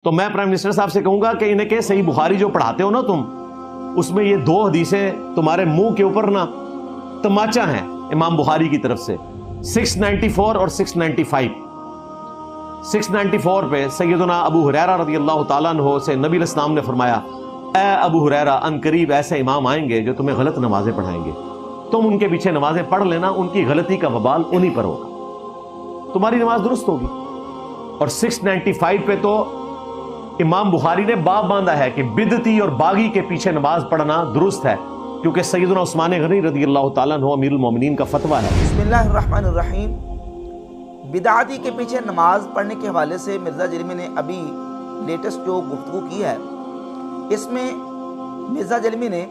تو میں prime minister صاحب سے کہوں گا کہ انہیں کہ صحیح بخاری جو پڑھاتے ہو نا تم، اس میں یہ 2 حدیثیں تمہارے منہ کے اوپر نا تماچا ہیں امام بخاری کی طرف سے، 694 اور 695۔ 694 پہ سیدنا ابو ہریرہ رضی اللہ تعالیٰ عنہ سے نبی علیہ السلام نے فرمایا، اے ابو ہریرہ، ان قریب ایسے امام آئیں گے جو تمہیں غلط نمازیں پڑھائیں گے، تم ان کے پیچھے نمازیں پڑھ لینا، ان کی غلطی کا وبال انہی پر ہوگا، تمہاری نماز درست ہوگی۔ اور 695 پہ تو امام بخاری نے باب باندھا ہے کہ بدعتی اور باغی کے پیچھے نماز پڑھنا درست ہے، کیونکہ سیدنا عثمان غنی رضی اللہ تعالیٰ عنہ امیر المومنین کا فتویٰ ہے۔ بسم اللہ الرحمن الرحیم۔ بدعتی کے پیچھے نماز پڑھنے کے حوالے سے مرزا جرمی نے ابھی لیٹسٹ جو گفتگو کی ہے، اس میں مرزا جرمی نے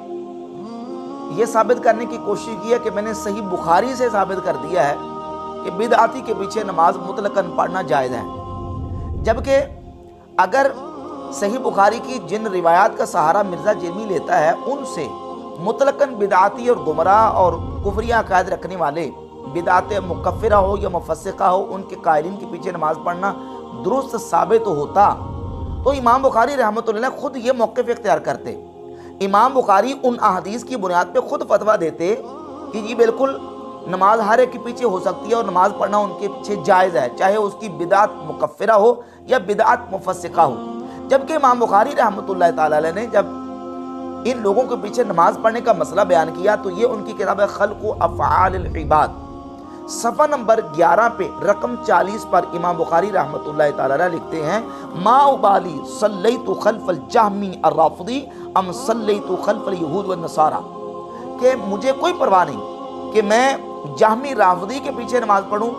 یہ ثابت کرنے کی کوشش کی ہے کہ میں نے صحیح بخاری سے ثابت کر دیا ہے کہ بدعتی کے پیچھے نماز مطلقاً پڑھنا جائز ہے، جبکہ اگر صحیح بخاری کی جن روایات کا سہارا مرزا جرمی لیتا ہے، ان سے مطلقاً بدعتی اور گمراہ اور کفریہ عقائد رکھنے والے، بدعت مکفرہ ہو یا مفسقہ ہو، ان کے قائلین کے پیچھے نماز پڑھنا درست ثابت ہوتا تو امام بخاری رحمۃ اللہ خود یہ موقف اختیار کرتے۔ امام بخاری ان احادیث کی بنیاد پہ خود فتویٰ دیتے کہ یہ بالکل نماز ہر ایک کے پیچھے ہو سکتی ہے اور نماز پڑھنا ان کے پیچھے جائز ہے، چاہے اس کی بدعت مکفرہ ہو یا بدعت مفسقہ ہو۔ جبکہ امام بخاری رحمۃ اللہ تعالی علیہ نے جب ان لوگوں کے پیچھے نماز پڑھنے کا مسئلہ بیان کیا تو یہ ان کی کتاب ہے خلق و افعال العباد، صفحہ نمبر 11 پہ رقم 40 پر امام بخاری رحمۃ اللہ تعالی علیہ لکھتے ہیں، ما ابالی صلیت خلف الجہمی الرافضی ام صلیت خلف الیہود والنصارى، کہ مجھے کوئی پرواہ نہیں کہ میں جہمی رافضی کے پیچھے نماز پڑھوں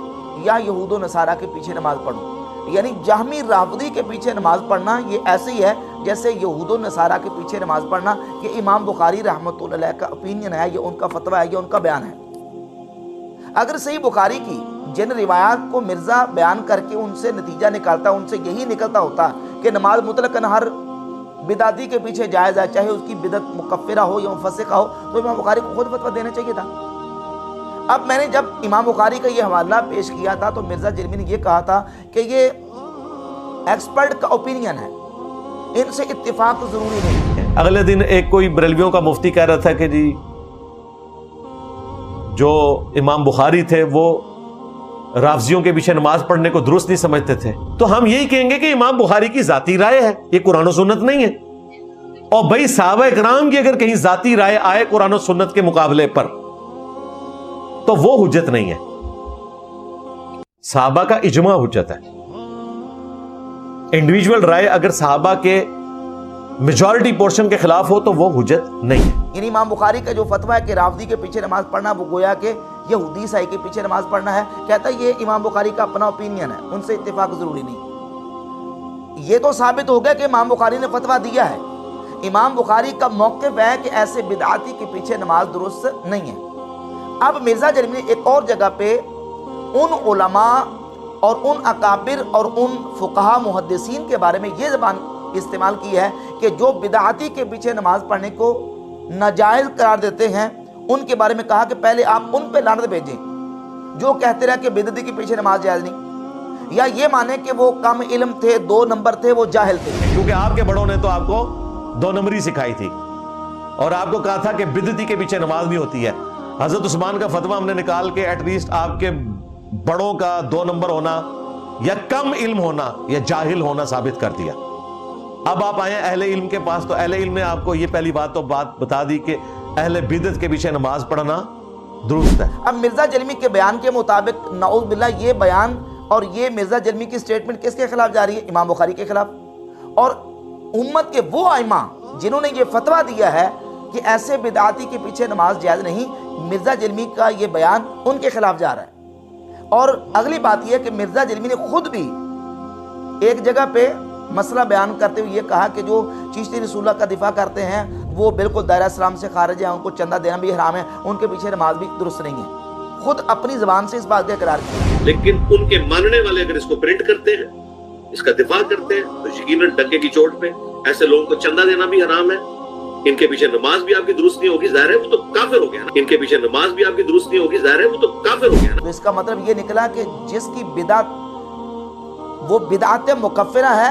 یا یہود و نصارہ کے پیچھے نماز پڑھوں۔ یعنی جہمی رافضی کے پیچھے نماز پڑھنا یہ ایسے ہی ہے جیسے یہود و نصارہ کے پیچھے نماز پڑھنا۔ یہ امام بخاری رحمۃ اللہ علیہ کا اپینین ہے، یہ ان کا فتویٰ ہے، یہ ان کا بیان ہے۔ اگر صحیح بخاری کی جن روایات کو مرزا بیان کر کے ان سے نتیجہ نکالتا، ان سے یہی نکلتا ہوتا کہ نماز مطلقاً ہر بدعتی کے پیچھے جائز ہے، چاہے اس کی بدعت مکفرہ ہو یا مفسقہ ہو، تو امام بخاری کو خود فتویٰ دینا چاہیے تھا۔ اب میں نے جب امام بخاری کا یہ حوالہ پیش کیا تھا تو مرزا جرمی نے یہ کہا تھا کہ یہ ایکسپرٹ کا اوپینین ہے، ان سے اتفاق ضروری نہیں ہے۔ اگلے دن ایک کوئی بریلویوں کا مفتی کہہ رہا تھا کہ جی جو امام بخاری تھے وہ رافضیوں کے پیچھے نماز پڑھنے کو درست نہیں سمجھتے تھے، تو ہم یہی کہیں گے کہ امام بخاری کی ذاتی رائے ہے، یہ قرآن و سنت نہیں ہے۔ اور بھائی صحابہ کرام کی اگر کہیں ذاتی رائے آئے قرآن و سنت کے مقابلے پر تو وہ حجت نہیں ہے، صحابہ کا اجماع حجت ہے۔ انڈیویجول رائے اگر صحابہ کے میجورٹی پورشن کے خلاف ہو تو وہ حجت نہیں ہے۔ یعنی امام بخاری کا جو فتویٰ ہے کہ رافضی کے پیچھے نماز پڑھنا وہ گویا کہ یہودی عیسائی کے پیچھے نماز پڑھنا ہے، کہتا ہے یہ امام بخاری کا اپنا اوپینین ہے، ان سے اتفاق ضروری نہیں۔ یہ تو ثابت ہو گیا کہ امام بخاری نے فتویٰ دیا ہے، امام بخاری کا موقف ہے کہ ایسے بدعاتی کے پیچھے نماز درست نہیں ہے۔ اب مرزا جرمی نے ایک اور جگہ پہ ان علماء اور ان اکابر اور ان فقہا محدثین کے بارے میں یہ زبان استعمال کی ہے کہ جو بدعاتی کے پیچھے نماز پڑھنے کو ناجائز قرار دیتے ہیں، ان کے بارے میں کہا کہ پہلے آپ ان پہ لعنت بھیجیں جو کہتے رہے کہ بدعتی کے پیچھے نماز جائز نہیں، یا یہ مانے کہ وہ کم علم تھے، 2 نمبر تھے، وہ جاہل تھے۔ کیونکہ آپ کے بڑوں نے تو آپ کو 2 نمبری سکھائی تھی اور آپ کو کہا تھا کہ بدعتی کے پیچھے نماز نہیں ہوتی ہے۔ حضرت عثمان کا فتویٰ ہم نے نکال کے ایٹ لیسٹ آپ کے بڑوں کا 2 نمبر ہونا یا کم علم ہونا یا جاہل ہونا ثابت کر دیا۔ اب آپ آئے اہل علم کے پاس تو اہل علم نے آپ کو یہ پہلی بات بتا دی کہ اہل بدعت کے پیچھے نماز پڑھنا درست ہے۔ اب مرزا جرمی کے بیان کے مطابق نعوذ باللہ یہ بیان اور یہ مرزا جرمی کی سٹیٹمنٹ کس کے خلاف جا رہی ہے؟ امام بخاری کے خلاف، اور امت کے وہ ائمہ جنہوں نے یہ فتویٰ دیا ہے کہ ایسے بدعاتی کے پیچھے نماز جائز نہیں، مرزا جرمی کا یہ بیان ان کے خلاف جا رہا ہے۔ اور اگلی بات یہ ہے کہ مرزا جرمی نے خود بھی ایک جگہ پہ مسئلہ بیان کرتے ہوئے یہ کہا کہ جو چشتی رسول اللہ کا دفاع کرتے ہیں وہ بالکل دائرہ اسلام سے خارج ہیں، ان کو چندہ دینا بھی حرام ہے، ان کے پیچھے نماز بھی درست نہیں ہے۔ خود اپنی زبان سے اس بات کا اقرار کیا۔ لیکن ان کے ماننے والے اگر اس کو پرنٹ کرتے ہیں، اس کا دفاع کرتے ہیں، تو یقیناً ڈنکے کی چوٹ پہ ایسے لوگوں کو چندہ دینا بھی حرام ہے، ان کے پیچھے نماز بھی آپ کی درست نہیں ہوگی، ظاہر ہے وہ تو کافر ہو گیا نا۔ ان کے پیچھے نماز بھی آپ کی درست نہیں ہوگی، ظاہر ہے وہ تو کافر ہو گیا نا۔ تو اس کا مطلب یہ نکلا کہ جس کی بدعت وہ بدعت مکفرہ ہے،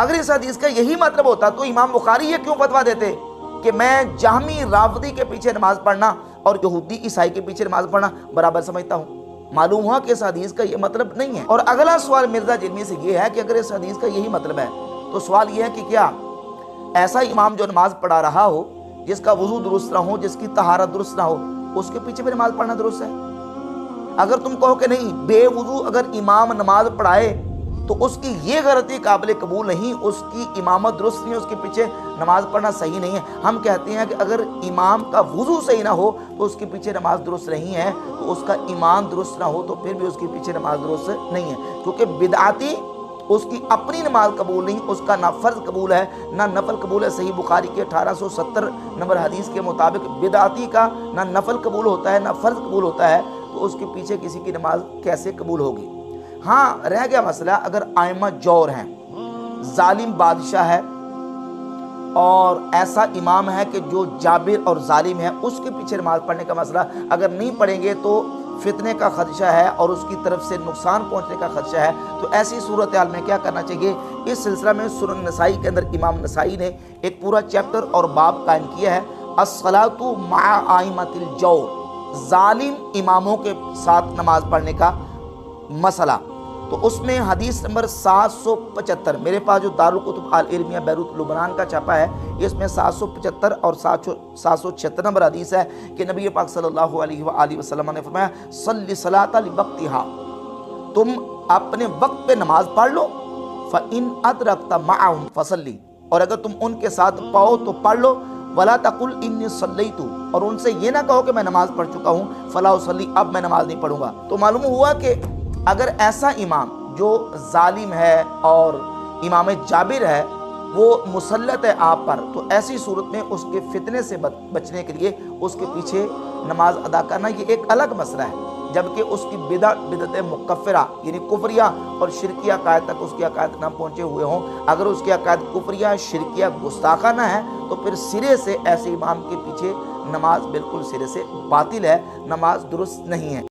اگر اس حدیث کا یہی مطلب ہوتا تو امام بخاری یہ کیوں فتویٰ دیتے کہ میں جہمی رافضی کے پیچھے نماز پڑھنا اور یہودی عیسائی کے پیچھے نماز پڑھنا برابر سمجھتا ہوں؟ معلوم ہوا کہ اس حدیث کا یہ مطلب نہیں ہے۔ اور اگلا سوال مرزا جرمی سے یہ ہے کہ اگر اس حدیث کا یہی مطلب ہے تو سوال یہ ہے کہ کیا ایسا امام جو نماز پڑھا رہا ہو، جس کا وضو درست نہ ہو، جس کی طہارت درست نہ ہو، اس کے پیچھے بھی نماز پڑھنا درست ہے؟ اگر تم کہو کہ نہیں، بے وضو اگر امام نماز پڑھائے تو اس کی یہ غلطی قابل قبول نہیں، اس کی امامت درست نہیں، اس کے پیچھے نماز پڑھنا صحیح نہیں ہے۔ ہم کہتے ہیں کہ اگر امام کا وضو صحیح نہ ہو تو اس کے پیچھے نماز درست نہیں ہے، تو اس کا ایمان درست نہ ہو تو پھر بھی اس کے پیچھے نماز درست نہیں ہے، کیونکہ بدعاتی اس کی اپنی نماز قبول نہیں، اس کا نہ فرض قبول ہے نہ نفل قبول ہے۔ صحیح بخاری کے 1870 نمبر حدیث کے مطابق بدعاتی کا نہ نفل قبول ہوتا ہے نہ فرض قبول ہوتا ہے، تو اس کے پیچھے کسی کی نماز کیسے قبول ہوگی؟ ہاں، رہ گیا مسئلہ اگر ائمہ جور ہیں، ظالم بادشاہ ہے اور ایسا امام ہے کہ جو جابر اور ظالم ہے، اس کے پیچھے نماز پڑھنے کا مسئلہ اگر نہیں پڑھیں گے تو فتنے کا خدشہ ہے اور اس کی طرف سے نقصان پہنچنے کا خدشہ ہے، تو ایسی صورتحال میں کیا کرنا چاہیے؟ اس سلسلہ میں سنن نسائی کے اندر امام نسائی نے ایک پورا چیپٹر اور باب قائم کیا ہے، الصلاۃ مع ائمۃ الجور، ظالم اماموں کے ساتھ نماز پڑھنے کا مسئلہ۔ تو اس میں حدیث نمبر 775، میرے پاس جو دارالکتب العلمیہ بیروت لبنان کا چھپا ہے، اس میں 775 اور 776 نمبر حدیث ہے کہ نبی پاک صلی اللہ علیہ وآلہ وسلم نے فرمایا صلی صلاۃ لوقتہا، تم اپنے وقت پہ نماز پڑھ لو، فإن أدرکت معهم فصلی، اور اگر تم ان کے ساتھ پاؤ تو پڑھ لو، ولا تقل انی صلیت، اور ان سے یہ نہ کہو کہ میں نماز پڑھ چکا ہوں، فلا اصلی، اب میں نماز نہیں پڑھوں گا۔ تو معلوم ہوا کہ اگر ایسا امام جو ظالم ہے اور امام جابر ہے وہ مسلط ہے آپ پر، تو ایسی صورت میں اس کے فتنے سے بچنے کے لیے اس کے پیچھے نماز ادا کرنا یہ ایک الگ مسئلہ ہے، جبکہ اس کی بدعت مکفرہ یعنی کفریہ اور شرکیہ عقائد تک اس کے عقائد نہ پہنچے ہوئے ہوں، اگر اس کے عقائد کفریہ شرکیہ گستاخانہ ہے تو پھر سرے سے ایسے امام کے پیچھے نماز بالکل سرے سے باطل ہے، نماز درست نہیں ہے۔